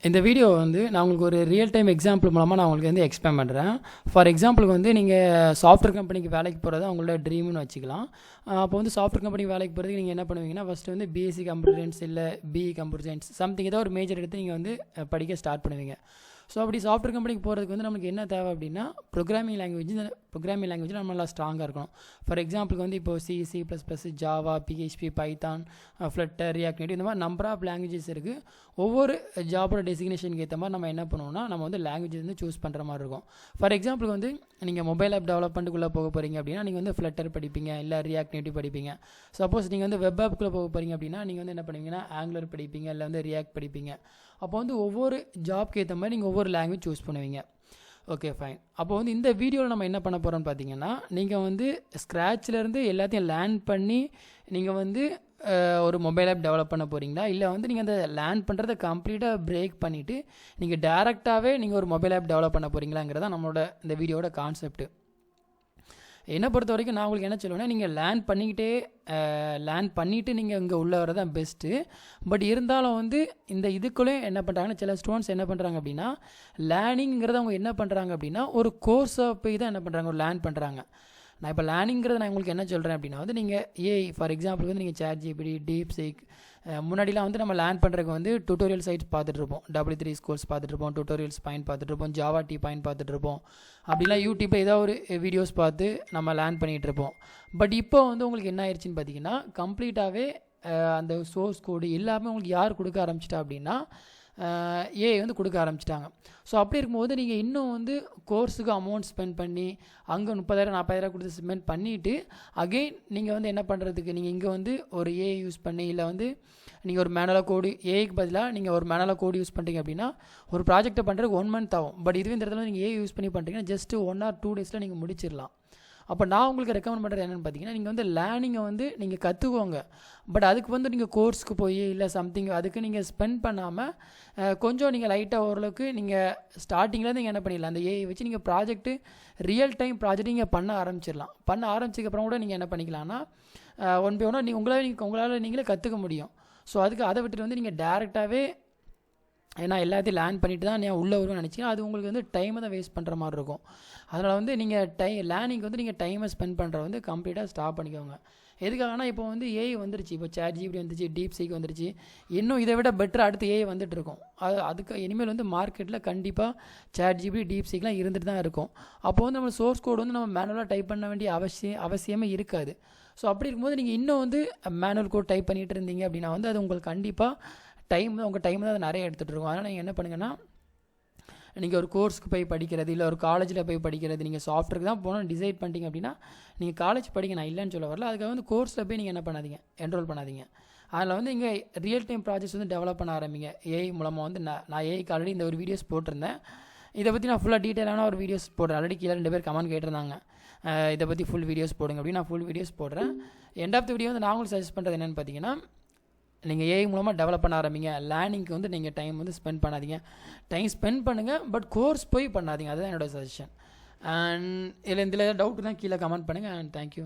இந்த வீடியோ வந்து நான் உங்களுக்கு ஒரு ரியல் டைம் எக்ஸாம்பிள் மூலமாக நான் உங்களுக்கு வந்து எக்ஸ்பிளைன் பண்ணுறேன். ஃபார் எக்ஸாம்பிளுக்கு வந்து நீங்கள் சாஃப்ட்வேர் கம்பெனிக்கு வேலைக்கு போகிறது அவங்களோட ட்ரீம்னு வச்சுக்கலாம். அப்போ வந்து சாஃப்ட்வேர் கம்பெனிக்கு வேலைக்கு போகிறதுக்கு நீங்கள் என்ன பண்ணுவீங்கன்னா, ஃபஸ்ட்டு வந்து பிஎஸ்சி கம்ப்யூட்டர் சயின்ஸ் இல்லை பிஇ கம்ப்யூட்டர் சயின்ஸ் சம்திங் ஏதோ ஒரு மேஜர் எடுத்து நீங்கள் வந்து படிக்க ஸ்டார்ட் பண்ணுவீங்க. ஸோ அப்படி சாஃப்ட்வேர் கம்பெனிக்கு போகிறதுக்கு வந்து நமக்கு என்ன தேவை அப்படின்னா, ப்ரோக்ராமிங் லாங்குவேஜ் நம்ம நல்லா ஸ்ட்ராங்காக இருக்கணும். ஃபார் எக்ஸாம்பிளுக்கு வந்து இப்போ C++, Java, PHP, Python, flutter, react native இந்த மாதிரி நம்பர் ஆஃப் லாங்குவேஜஸ் இருக்குது. ஒவ்வொரு ஜாபோட டெசிக்னேஷனுக்கு ஏற்ற மாதிரி நம்ம என்ன பண்ணுவோம்னா, நம்ம வந்து லாங்குவேஜ் வந்து சூஸ் பண்ணுற மாதிரி இருக்கும். ஃபார் எக்ஸாம்பிளுக்கு வந்து நீங்கள் மொபைல் ஆப் டெவலப்மெண்ட்டுக்குள்ளே போக போகிறீங்க அப்படின்னா, நீங்கள் வந்து ஃப்ளட்டர் படிப்பீங்க, இல்லை ரியாக்ட் நேட்டிவ் படிப்பீங்க. சப்போஸ் நீங்கள் வந்து வெப் ஆப்புக்குள்ளே போக போகிறீங்க அப்படின்னா, நீங்கள் வந்து என்ன பண்ணுவீங்கன்னா, ஆங்குலர் படிப்பீங்க, இல்லை வந்து ரியாக்ட் படிப்பீங்க. அப்போ வந்து ஒவ்வொரு ஜாப்க்கு ஏற்ற மாதிரி நீங்கள் ஒவ்வொரு லாங்குவேஜ் சூஸ் பண்ணுவீங்க. Okay fine. அப்போ வந்து இந்த வீடியோவில் நம்ம என்ன பண்ண போகிறோம்னு பார்த்தீங்கன்னா, நீங்கள் வந்து ஸ்க்ராட்ச்லேருந்து எல்லாத்தையும் லேர்ன் பண்ணி நீங்கள் வந்து ஒரு மொபைல் ஆப் டெவலப் பண்ண போகிறீங்களா, இல்லை வந்து நீங்கள் அந்த லேர்ன் பண்ணுறதை கம்ப்ளீட்டாக பிரேக் பண்ணிவிட்டு நீங்கள் டேரெக்டாகவே நீங்கள் ஒரு மொபைல் ஆப் டெவலப் பண்ண போகிறீங்களாங்கிறதா நம்மளோட இந்த வீடியோட கான்செப்ட். என்னை பொறுத்த வரைக்கும் நான் உங்களுக்கு என்ன சொல்லுவேன்னா, நீங்கள் லேர்ன் பண்ணிவிட்டு நீங்கள் இங்கே உள்ளே வர தான் பெஸ்ட்டு. பட் இருந்தாலும் வந்து இந்த இதுக்குள்ளே என்ன பண்ணுறாங்கன்னா, சில ஸ்டூடெண்ட்ஸ் என்ன பண்ணுறாங்க அப்படின்னா, லேர்னிங்கிறத அவங்க என்ன பண்ணுறாங்க அப்படின்னா, ஒரு கோர்ஸை போய் தான் என்ன பண்ணுறாங்க, ஒரு லேர்ன் பண்ணுறாங்க. நான் இப்போ லேர்னிங்கிறத நான் உங்களுக்கு என்ன சொல்கிறேன் அப்படின்னா வந்து, நீங்கள் ஃபார் எக்ஸாம்பிள் வந்து நீங்கள் ChatGPT, DeepSeek முன்னாடிலாம் வந்து நம்ம லேர்ன் பண்ணுறதுக்கு வந்து டுட்டோரியல் சைட்ஸ் பார்த்துட்ருப்போம். W3 ஸ்கூல்ஸ் பார்த்துட்ருப்போம், டுட்டோரியல்ஸ் பார்த்துட்ருப்போம், ஜாவா பார்த்துட்ருப்போம். அப்படிலாம் யூடியூப்பில் ஏதோ ஒரு வீடியோஸ் பார்த்து நம்ம லேர்ன் பண்ணிகிட்ருப்போம். பட் இப்போ வந்து உங்களுக்கு என்ன ஆயிடுச்சுன்னு பார்த்தீங்கன்னா, கம்ப்ளீட்டாகவே அந்த சோர்ஸ் கோடு எல்லாமே உங்களுக்கு யார் கொடுக்க ஆரம்பிச்சிட்டா அப்படின்னா, வந்து கொடுக்க ஆரம்பிச்சிட்டாங்க. ஸோ அப்படி இருக்கும்போது நீங்கள் இன்னும் வந்து கோர்ஸுக்கு அமௌண்ட் ஸ்பெண்ட் பண்ணி அங்கே 30,000 40,000 கொடுத்து ஸ்பெண்ட் பண்ணிவிட்டு அகெயின் நீங்கள் வந்து என்ன பண்ணுறதுக்கு, நீங்கள் இங்கே வந்து ஒரு யூஸ் பண்ணி, இல்லை வந்து நீங்கள் ஒரு மேனுவலாக கோடு ஏஐக்கு பதிலாக நீங்கள் ஒரு மேனுவலாக கோடு யூஸ் பண்ணுறீங்க அப்படின்னா, ஒரு ப்ராஜெக்ட்டை பண்ணுறதுக்கு 1 month ஆகும். பட் இதுவே இந்த இடத்துல நீங்கள் யூஸ் பண்ணி பண்ணுறீங்கன்னா ஜஸ்ட் 1 or 2 days நீங்கள் முடிச்சிடலாம். அப்போ நான் உங்களுக்கு ரெக்கமெண்ட் பண்ணுறது என்னென்னு பார்த்தீங்கன்னா, நீங்கள் வந்து லேர்னிங்கை வந்து நீங்கள் கற்றுக்கோங்க. பட் அதுக்கு வந்து நீங்கள் கோர்ஸுக்கு போய் இல்லை சம்திங் அதுக்கு நீங்கள் ஸ்பெண்ட் பண்ணாமல் கொஞ்சம் நீங்கள் லைட்டாக ஓரளவுக்கு நீங்கள் ஸ்டார்டிங்கில் நீங்கள் என்ன பண்ணிடலாம், அந்த ஏஐ வச்சு நீங்கள் ப்ராஜெக்ட்டு ரியல் டைம் ப்ராஜெக்ட் நீங்கள் பண்ண ஆரம்பிச்சிடலாம். பண்ண ஆரம்பிச்சதுக்கப்புறம் கூட நீங்கள் என்ன பண்ணிக்கலாம்னா, ஒன் பை ஒன்னாக உங்களால் நீங்களே கற்றுக்க முடியும். ஸோ அதுக்கு அதை விட்டுட்டு வந்து நீங்கள் டேரெக்டாகவே ஏன்னா எல்லாத்தையும் லேர்ன் பண்ணிட்டு தான் நான் உள்ளே வருவேன்னு நினச்சிங்கன்னா, அது உங்களுக்கு வந்து டைமை தான் வேஸ்ட் பண்ணுற மாதிரி இருக்கும். அதனால் வந்து நீங்கள் லேர்னிங் வந்து நீங்கள் டைமை ஸ்பெண்ட் பண்ணுற வந்து கம்ப்ளீட்டாக ஸ்டாப் பண்ணிக்கோங்க. எதுக்காகனா, இப்போ வந்து ஏஐ வந்துருச்சு, இப்போ ChatGPT வந்துருச்சு, DeepSeek வந்துருச்சு, இன்னும் இதை விட பெட்டர் அடுத்து ஏஐ வந்துட்டுருக்கும். அதுக்கு இனிமேல் வந்து மார்க்கெட்டில் கண்டிப்பாக ChatGPT, DeepSeekலாம் இருந்துட்டு தான் இருக்கும். அப்போ வந்து நம்ம சோர்ஸ் கோடு வந்து நம்ம மேனுவலாக டைப் பண்ண வேண்டிய அவசியமே இருக்காது. ஸோ அப்படி இருக்கும்போது நீங்கள் இன்னும் வந்து மேனுவல் கோட் டைப் பண்ணிகிட்டு இருந்தீங்க அப்படின்னா வந்து அது உங்களுக்கு கண்டிப்பாக உங்கள் டைம் தான் அதை நிறைய எடுத்துகிட்டு இருக்கும். அதனால் நீங்கள் என்ன பண்ணுங்கன்னா, நீங்கள் ஒரு கோர்ஸ்க்கு போய் படிக்கிறது, இல்லை ஒரு காலேஜில் போய் படிக்கிறது, நீங்கள் சாஃப்ட்வேருக்கு தான் போகணும்னு டிசைட் பண்ணிட்டீங்க அப்படின்னா, நீங்கள் காலேஜ் படிக்க நான் இல்லைன்னு சொல்ல வரல, அதுக்காக வந்து கோர்ஸில் போய் நீங்கள் என்ன பண்ணாதீங்க, என்ரோல் பண்ணாதீங்க. அதில் வந்து இங்கே ரியல் டைம் ப்ராஜெக்ட்ஸ் வந்து டெவலப் பண்ண ஆரம்பிங்க. ஏஐ மூலமாக வந்து நான் ஏஐக்கு ஆல்ரெடி இந்த ஒரு வீடியோஸ் போட்டிருந்தேன். இதை பற்றி நான் ஃபுல்லாக டீட்டெயிலான ஒரு வீடியோஸ் போடுறேன். ஆல்ரெடி கீழே 2 பேர் கமெண்ட் கேட்டிருந்தாங்க, இதை பற்றி ஃபுல் வீடியோஸ் போடுங்க அப்படின்னு. நான் ஃபுல் வீடியோஸ் போடுறேன். எண்ட் ஆஃப் த வீடியோ வந்து நான் உங்களுக்கு சஜஸ்ட் பண்ணுறது என்னென்னு பார்த்தீங்கன்னா, நீங்கள் ஏஐ மூலமாக டெவலப் பண்ண ஆரம்பிங்க. லேர்னிங்க்கு வந்து நீங்கள் டைம் வந்து ஸ்பெண்ட் பண்ணாதீங்க. டைம் ஸ்பெண்ட் பண்ணுங்கள், பட் கோர்ஸ் போய் பண்ணாதீங்க. அதுதான் என்னோடய சஜஷன். அண்ட் இதில் ஏதாவது டவுட்னா கீழே கமெண்ட் பண்ணுங்கள். And thank you.